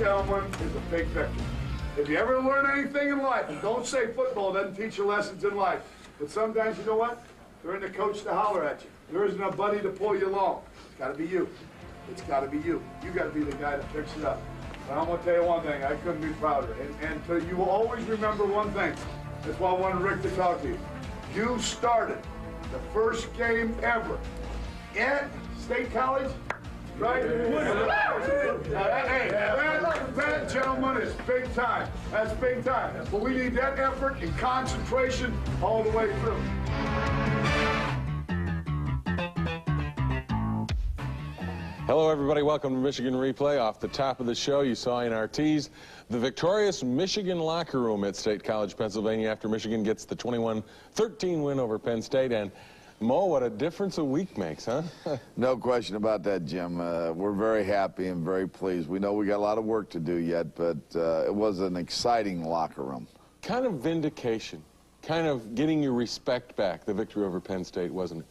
gentlemen, is a big victory. If you ever learn anything in life, and don't say football doesn't teach you lessons in life, but sometimes, you know what? There isn't a coach to holler at you. There isn't a buddy to pull you along. It's got to be you. It's got to be you. You got to be the guy that picks it up. But I'm going to tell you one thing. I couldn't be prouder. And you will always remember one thing. That's why I wanted Rick to talk to you. You started the first game ever at State College, right? Hey, that, gentlemen, is big time. That's big time. But we need that effort and concentration all the way through. Hello, everybody. Welcome to Michigan Replay. Off the top of the show, you saw in our tease the victorious Michigan locker room at State College, Pennsylvania, after Michigan gets the 21-13 win over Penn State. And Mo, what a difference a week makes, huh? No question about that, Jim. We're very happy and very pleased. We know we got a lot of work to do yet, but it was an exciting locker room. Kind of vindication, kind of getting your respect back, the victory over Penn State, wasn't it?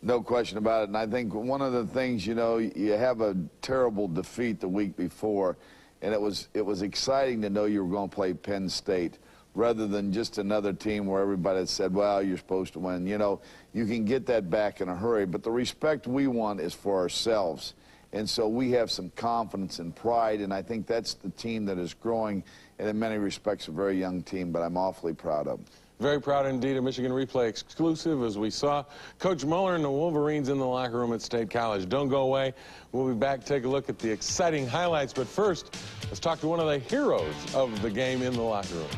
No question about it. And I think one of the things, you know, you have a terrible defeat the week before, and it was exciting to know you were going to play Penn State rather than just another team where everybody said, well, you're supposed to win. You know, you can get that back in a hurry, but the respect we want is for ourselves. And so we have some confidence and pride, and I think that's the team that is growing, and in many respects a very young team, but I'm awfully proud of them. Very proud indeed. A Michigan Replay exclusive as we saw Coach Muller and the Wolverines in the locker room at State College. Don't go away. We'll be back to take a look at the exciting highlights. But first, let's talk to one of the heroes of the game in the locker room.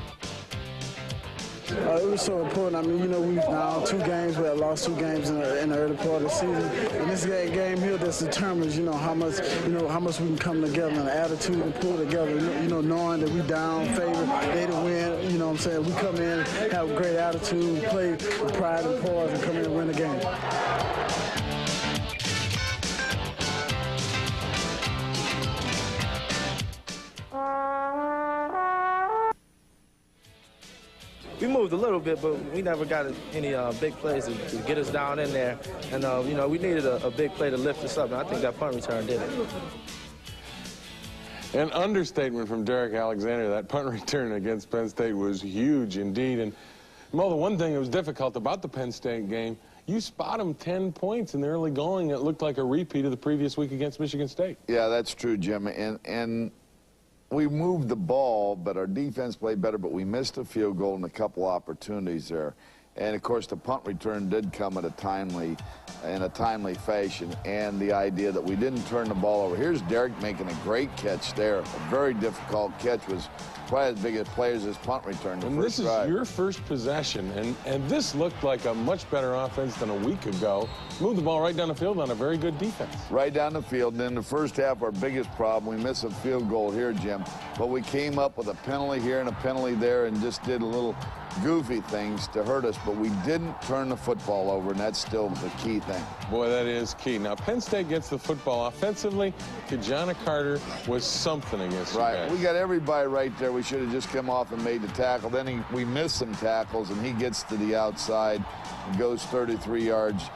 It was so important. I mean, you know, we've now 2 games. We had lost 2 games in the early part of the season. And this game here that determines, how much we can come together and the attitude and pull together. You know, knowing that we down, favored, they to win. You know what I'm saying? We come in, have a great attitude, play with pride and poise, and come in and win the game. We moved a little bit, but we never got any big plays to get us down in there. And, we needed a big play to lift us up, and I think that punt return did it. An understatement from Derek Alexander. That punt return against Penn State was huge indeed. And, Mo, the one thing that was difficult about the Penn State game, you spot them 10 points in the early going. It looked like a repeat of the previous week against Michigan State. Yeah, that's true, Jim. And we moved the ball, but our defense played better, but we missed a field goal and a couple opportunities there. And, of course, the punt return did come in a timely fashion, and the idea that we didn't turn the ball over. Here's Derek making a great catch there. A very difficult catch. Was probably as big a play as his punt return. And this is your first possession, and this looked like a much better offense than a week ago. Moved the ball right down the field on a very good defense. Right down the field. And in the first half, our biggest problem, we missed a field goal here, Jim, but we came up with a penalty here and a penalty there and just did a little goofy things to hurt us, but we didn't turn the football over, and that's still the key thing. Boy, that is key. Now, Penn State gets the football offensively. Kajana Carter was something against Right. We got everybody right there. We should have just come off and made the tackle. Then we missed some tackles, and he gets to the outside and goes 33 yards,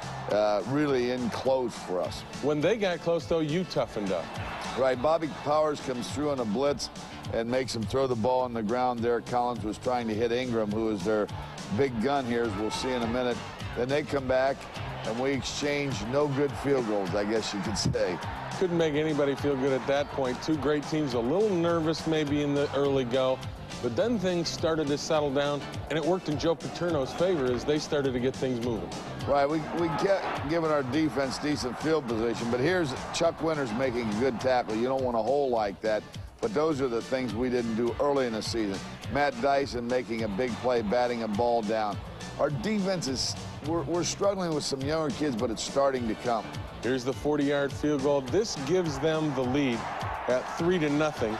really in close for us. When they got close, though, you toughened up. Right. Bobby Powers comes through on a blitz and makes him throw the ball on the ground there. Collins was trying to hit Ingram, who is their big gun here, as we'll see in a minute. Then they come back, and we exchange no good field goals, I guess you could say. Couldn't make anybody feel good at that point. 2 great teams, a little nervous maybe in the early go, but then things started to settle down, and it worked in Joe Paterno's favor as they started to get things moving. Right, we kept giving our defense decent field position, but here's Chuck Winters making a good tackle. You don't want a hole like that. But those are the things we didn't do early in the season. Matt Dyson making a big play, batting a ball down. Our defense is, we're struggling with some younger kids, but it's starting to come. Here's the 40-yard field goal. This gives them the lead at 3-0,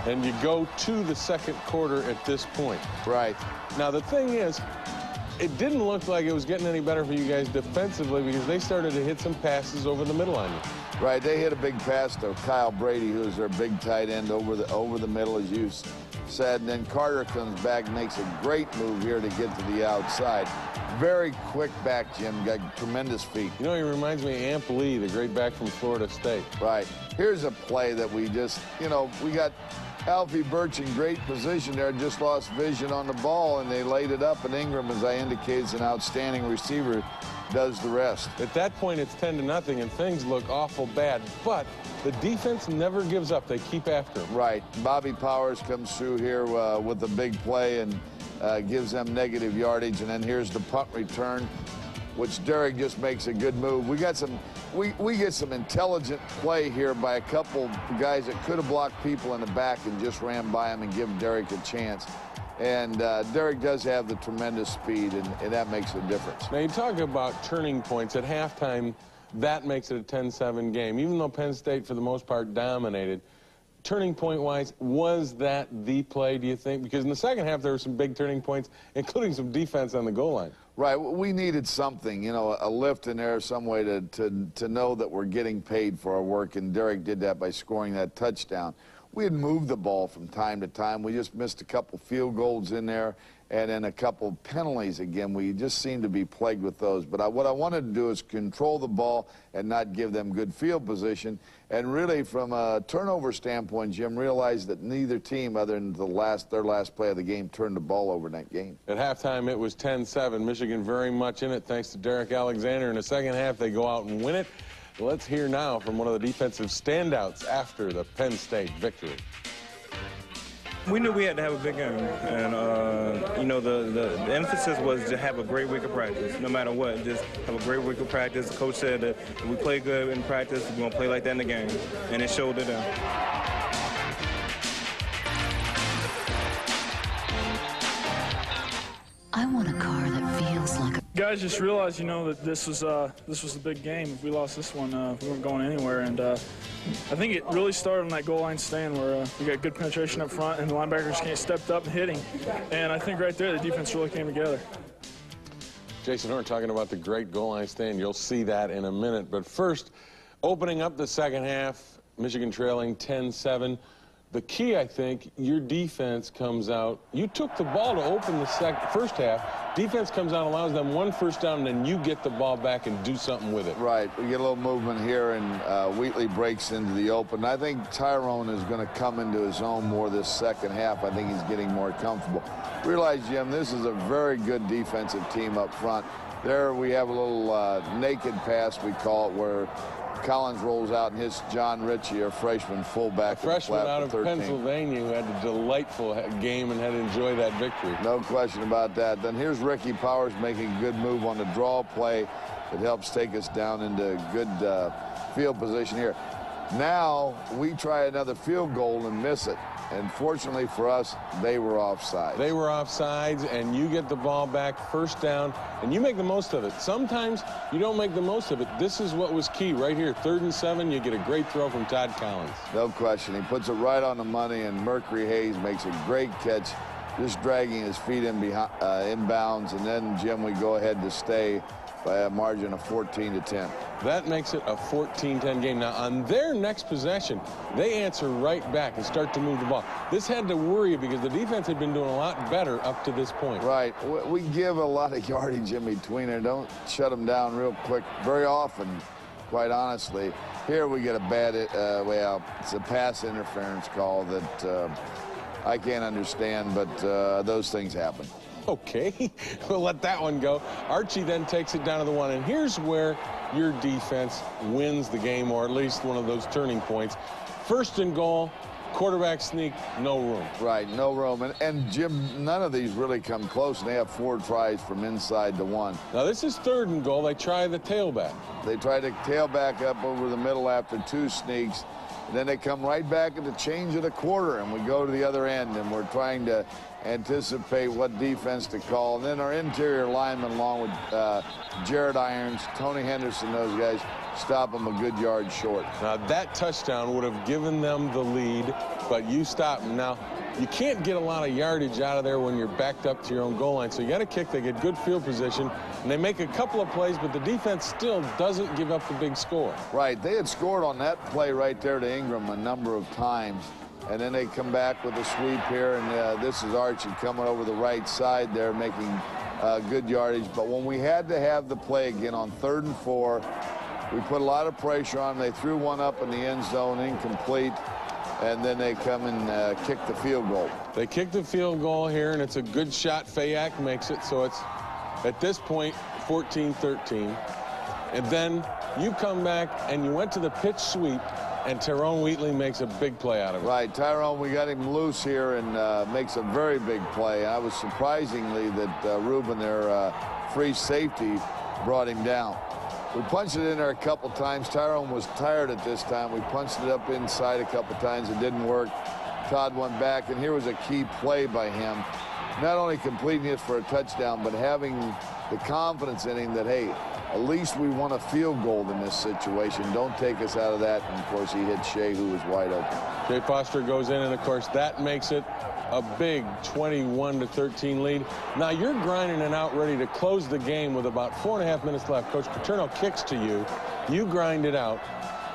and you go to the second quarter at this point. Right. Now, the thing is, it didn't look like it was getting any better for you guys defensively because they started to hit some passes over the middle on you. Right, they hit a big pass to Kyle Brady, who's their big tight end over the middle, as you said, and then Carter comes back and makes a great move here to get to the outside. Very quick back, Jim. Got tremendous feet. You know, he reminds me of Amp Lee, the great back from Florida State. Right. Here's a play that we just, you know, we got Alfie Birch in great position there, just lost vision on the ball, and they laid it up, and Ingram, as I indicated, is an outstanding receiver, does the rest. At that point, it's 10-0, and things look awful bad, but the defense never gives up. They keep after him. Right. Bobby Powers comes through here with a big play and gives them negative yardage, and then here's the punt return, which Derek just makes a good move. We got some, we get some intelligent play here by a couple guys that could have blocked people in the back and just ran by him and give Derek a chance. And Derek does have the tremendous speed, and that makes a difference. Now, you talk about turning points. At halftime, that makes it a 10-7 game. Even though Penn State, for the most part, dominated, turning point-wise, was that the play, do you think? Because in the second half, there were some big turning points, including some defense on the goal line. Right. We needed something, you know, a lift in there, some way to know that we're getting paid for our work, and Derek did that by scoring that touchdown. We had moved the ball from time to time. We just missed a couple field goals in there and then a couple penalties again. We just seemed to be plagued with those. But what I wanted to do is control the ball and not give them good field position. And really, from a turnover standpoint, Jim, realized that neither team, other than their last play of the game, turned the ball over in that game. At halftime, it was 10-7. Michigan very much in it, thanks to Derek Alexander. In the second half, they go out and win it. Let's hear now from one of the defensive standouts after the Penn State victory. We knew we had to have a big game, and you know, the emphasis was to have a great week of practice, no matter what. Just have a great week of practice. The coach said that if we play good in practice, we're gonna play like that in the game, and it showed to them. I want a car that feels like a... Guys just realized, you know, that this was a big game. If we lost this one, we weren't going anywhere. And I think it really started on that goal line stand where we got good penetration up front and the linebackers stepped up and hitting. And I think right there the defense really came together. Jason Horn talking about the great goal line stand. You'll see that in a minute. But first, opening up the second half, Michigan trailing 10-7. The key, I think, your defense comes out. You took the ball to open the first half. Defense comes out, allows them one first down, and then you get the ball back and do something with it. Right. We get a little movement here, and Wheatley breaks into the open. I think Tyrone is going to come into his own more this second half. I think he's getting more comfortable. Realize, Jim, this is a very good defensive team up front. There we have a little naked pass, we call it, where Collins rolls out and hits John Ritchie, a freshman fullback. A freshman out of Pennsylvania who had a delightful game and had to enjoy that victory. No question about that. Then here's Ricky Powers making a good move on the draw play that helps take us down into good field position here. Now we try another field goal and miss it. And fortunately for us, they were offside. They were offsides, and you get the ball back first down, and you make the most of it. Sometimes you don't make the most of it. This is what was key right here. 3rd and 7, you get a great throw from Todd Collins. No question. He puts it right on the money, and Mercury Hayes makes a great catch, just dragging his feet inbounds. And then, Jim, we go ahead to stay by a margin of 14-10. That makes it a 14-10 game. Now, on their next possession, they answer right back and start to move the ball. This had to worry you because the defense had been doing a lot better up to this point. Right. We give a lot of yardage in between there. Don't shut them down real quick. Very often, quite honestly. Here we get a bad, well, it's a pass interference call that I can't understand, but those things happen. Okay, we'll let that one go. Archie then takes it down to the 1, and here's where your defense wins the game, or at least one of those turning points. 1st and goal, quarterback sneak, no room. Right, no room. And Jim, none of these really come close, and they have 4 tries from inside the 1. Now this is 3rd and goal. They try the tailback. They try to tailback up over the middle after 2 sneaks. And then they come right back at the change of the quarter, and we go to the other end, and we're trying to anticipate what defense to call. And then our interior linemen, along with Jared Irons, Tony Henderson, those guys, stop them a good yard short. Now, that touchdown would have given them the lead, but you stop them. Now, you can't get a lot of yardage out of there when you're backed up to your own goal line, so you got to kick. They get good field position, and they make a couple of plays, but the defense still doesn't give up the big score. Right. They had scored on that play right there to Ingram a number of times. and then they come back with a sweep here, and this is Archie coming over the right side there, making good yardage. But when we had to have the play again on 3rd and 4, we put a lot of pressure on. They threw one up in the end zone, incomplete, and then they come and kick the field goal. They kick the field goal here, and it's a good shot. Fayak makes it, so it's, at this point, 14-13. And then you come back, and you went to the pitch sweep, and Tyrone Wheatley makes a big play out of it. Right, Tyrone, we got him loose here and makes a very big play. I was surprisingly that Ruben, their free safety, brought him down. We punched it in there a couple times. Tyrone was tired at this time. We punched it up inside a couple times. It didn't work. Todd went back, and here was a key play by him. Not only completing it for a touchdown, but having the confidence in him that, hey, at least we want a field goal in this situation. Don't take us out of that. And, of course, he hit Shea, who was wide open. Jay Foster goes in, and, of course, that makes it a big 21-13 lead. Now you're grinding it out, ready to close the game with about 4.5 minutes left. Coach Paterno kicks to you. You grind it out.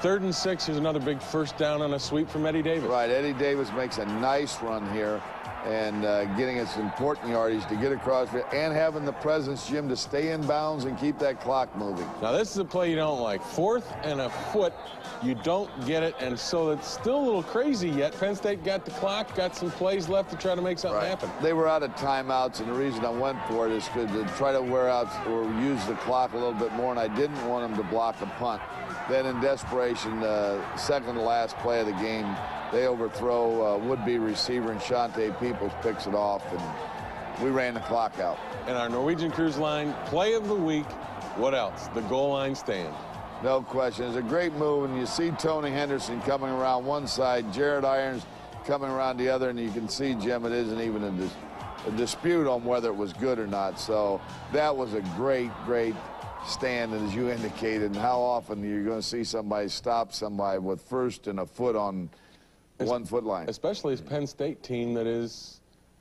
3rd and 6 is another big first down on a sweep from Eddie Davis. Right, Eddie Davis makes a nice run here and getting us important yardage to get across and having the presence, Jim, to stay in bounds and keep that clock moving. Now this is a play you don't like. 4th and a foot. You don't get it, and so it's still a little crazy yet. Penn State got the clock, got some plays left to try to make something happen. They were out of timeouts, and the reason I went for it is to try to wear out or use the clock a little bit more, and I didn't want them to block a punt. Then in desperation, second to last play of the game, they overthrow would-be receiver, and Shante Peoples picks it off, and we ran the clock out. And our Norwegian Cruise Line play of the week, what else? The goal line stand. No question. It's a great move, and you see Tony Henderson coming around one side, Jared Irons coming around the other, and you can see, Jim, it isn't even a dispute on whether it was good or not. So that was a great, great stand, as you indicated, and how often you're going to see somebody stop somebody with 1st and a foot on 1 foot line. Especially as Penn State team that is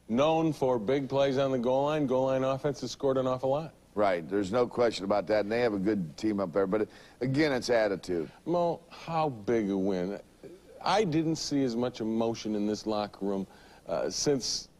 known for big plays on the goal line. Goal line offense has scored an awful lot. Right, there's no question about that, and they have a good team up there. But again, it's attitude. Mo, how big a win? I didn't see as much emotion in this locker room since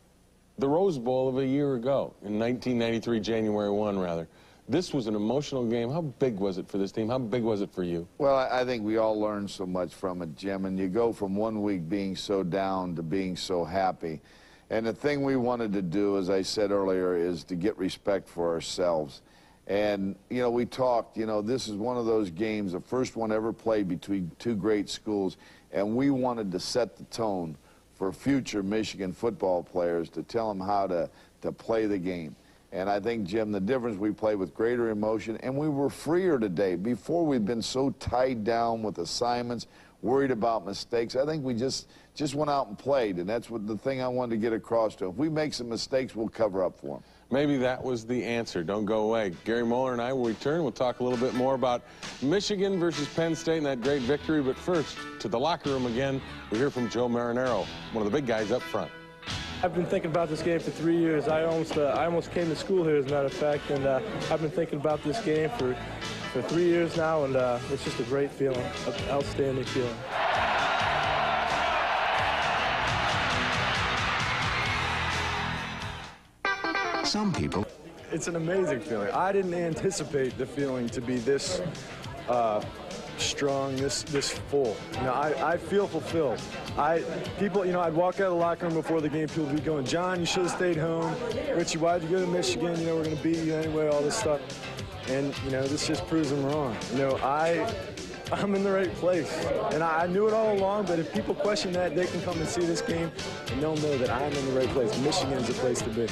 the Rose Bowl of a year ago, in 1993, January 1, rather. This was an emotional game. How big was it for this team? How big was it for you? Well, I think we all learned so much from it, Jim, and you go from 1 week being so down to being so happy. And the thing we wanted to do, as I said earlier, is to get respect for ourselves. And, you know, we talked, you know, this is one of those games, the first one ever played between 2 great schools, and we wanted to set the tone for future Michigan football players to tell them how to play the game. And I think, Jim, the difference, we played with greater emotion, and we were freer today. Before, we've been so tied down with assignments, worried about mistakes. I think we just went out and played, and that's what the thing I wanted to get across to. If we make some mistakes, we'll cover up for them. Maybe that was the answer. Don't go away. Gary Moeller and I will return. We'll talk a little bit more about Michigan versus Penn State and that great victory. But first, to the locker room again, we hear from Joe Marinaro, one of the big guys up front. I've been thinking about this game for 3 years. I almost came to school here, as a matter of fact, and I've been thinking about this game for 3 years now, and it's just a great feeling, an outstanding feeling. Some people. It's an amazing feeling. I didn't anticipate the feeling to be this strong, this full. You know, I feel fulfilled. People, you know, I'd walk out of the locker room before the game, people would be going, John, you should have stayed home. Richie, why'd you go to Michigan? You know, we're going to beat you anyway, all this stuff. And, you know, this just proves them wrong. You know, I'm in the right place. And I knew it all along, but if people question that, they can come and see this game, and they'll know that I'm in the right place. Michigan's the place to be.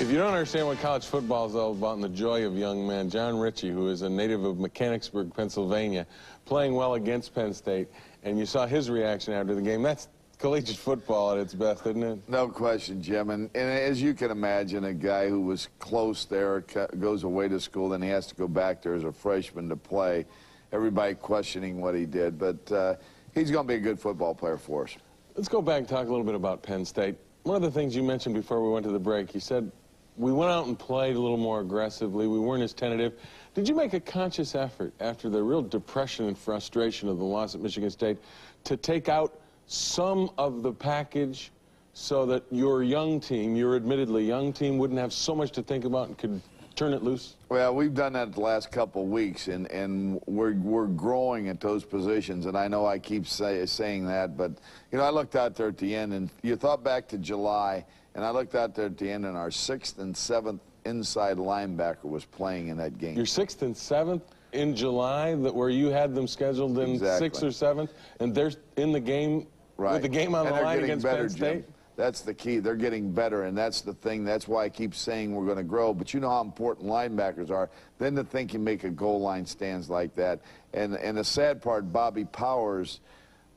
If you don't understand what college football is all about and the joy of young men, John Ritchie, who is a native of Mechanicsburg, Pennsylvania, playing well against Penn State, and you saw his reaction after the game, that's collegiate football at its best, isn't it? No question, Jim. And as you can imagine, a guy who was close there goes away to school, then he has to go back there as a freshman to play. Everybody questioning what he did, but he's going to be a good football player for us. Let's go back and talk a little bit about Penn State. One of the things you mentioned before we went to the break, you said, we went out and played a little more aggressively. We weren't as tentative. Did you make a conscious effort after the real depression and frustration of the loss at Michigan State to take out some of the package so that your young team, your admittedly young team, wouldn't have so much to think about and could turn it loose? Well, we've done that the last couple of weeks, and we're growing at those positions. And I know I keep saying that, but, you know, I looked out there at the end, and you thought back to July, and I looked out there at the end, and our 6th and 7th inside linebacker was playing in that game. Your 6th and 7th in July, where you had them scheduled in Exactly. 6th or 7th, and they're in the game, right, with the game on the line against better, Penn State? Jim. That's the key. They're getting better, and that's the thing. That's why I keep saying we're going to grow. But you know how important linebackers are. Then to think you make a goal line stands like that. And the sad part, Bobby Powers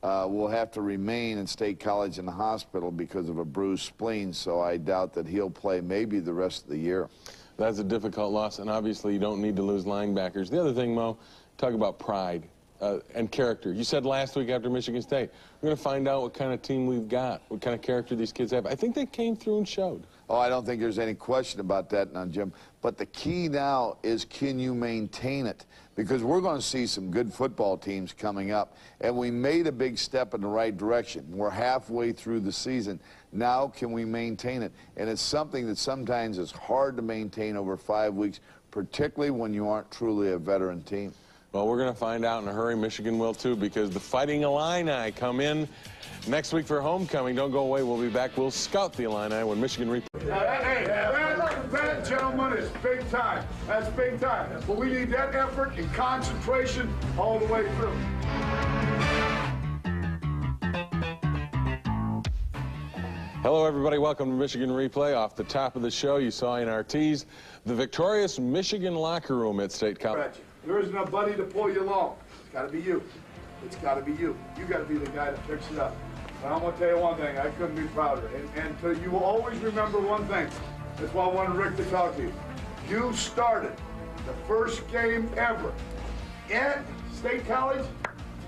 will have to remain in State College in the hospital because of a bruised spleen, so I doubt that he'll play maybe the rest of the year. That's a difficult loss, and obviously you don't need to lose linebackers. The other thing, Mo, talk about pride and character. You said last week after Michigan State, we're going to find out what kind of team we've got, what kind of character these kids have. I think they came through and showed. Oh, I don't think there's any question about that now, Jim. But the key now is, can you maintain it? Because we're going to see some good football teams coming up, and we made a big step in the right direction. We're halfway through the season. Now can we maintain it? And it's something that sometimes is hard to maintain over 5 weeks, particularly when you aren't truly a veteran team. Well, we're going to find out in a hurry. Michigan will, too, because the Fighting Illini come in next week for homecoming. Don't go away. We'll be back. We'll scout the Illini when Michigan replays. Hey, that, gentlemen, is big time. That's big time. But we need that effort and concentration all the way through. Hello, everybody. Welcome to Michigan Replay. Off the top of the show, you saw in our tease the victorious Michigan locker room at State College. There isn't a buddy to pull you along. It's got to be you. It's got to be you. You got to be the guy that picks it up. And I'm going to tell you one thing. I couldn't be prouder. And you will always remember one thing. That's why I wanted Rick to talk to you. You started the first game ever at State College,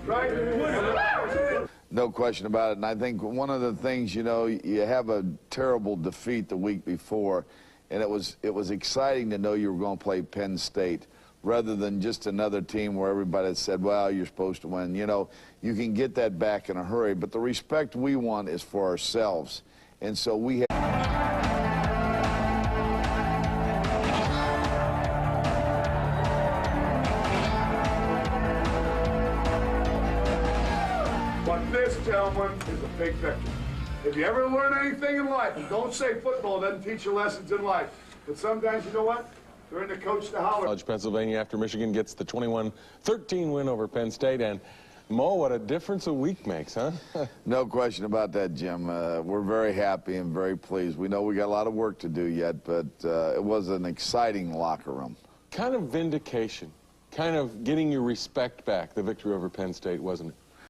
right? No question about it. And I think one of the things, you know, you have a terrible defeat the week before, and it was exciting to know you were going to play Penn State, rather than just another team where everybody said, well, you're supposed to win. You know, you can get that back in a hurry, but the respect we want is for ourselves. And so we have... But this, gentlemen, is a big victory. If you ever learn anything in life, and don't say football doesn't teach you lessons in life, but sometimes, you know what? They're in the coach to holler. College, Pennsylvania, after Michigan gets the 21-13 win over Penn State. And, Mo, what a difference a week makes, huh? No question about that, Jim. We're very happy and very pleased. We know we got a lot of work to do yet, but it was an exciting locker room. Kind of vindication, kind of getting your respect back, the victory over Penn State, wasn't it?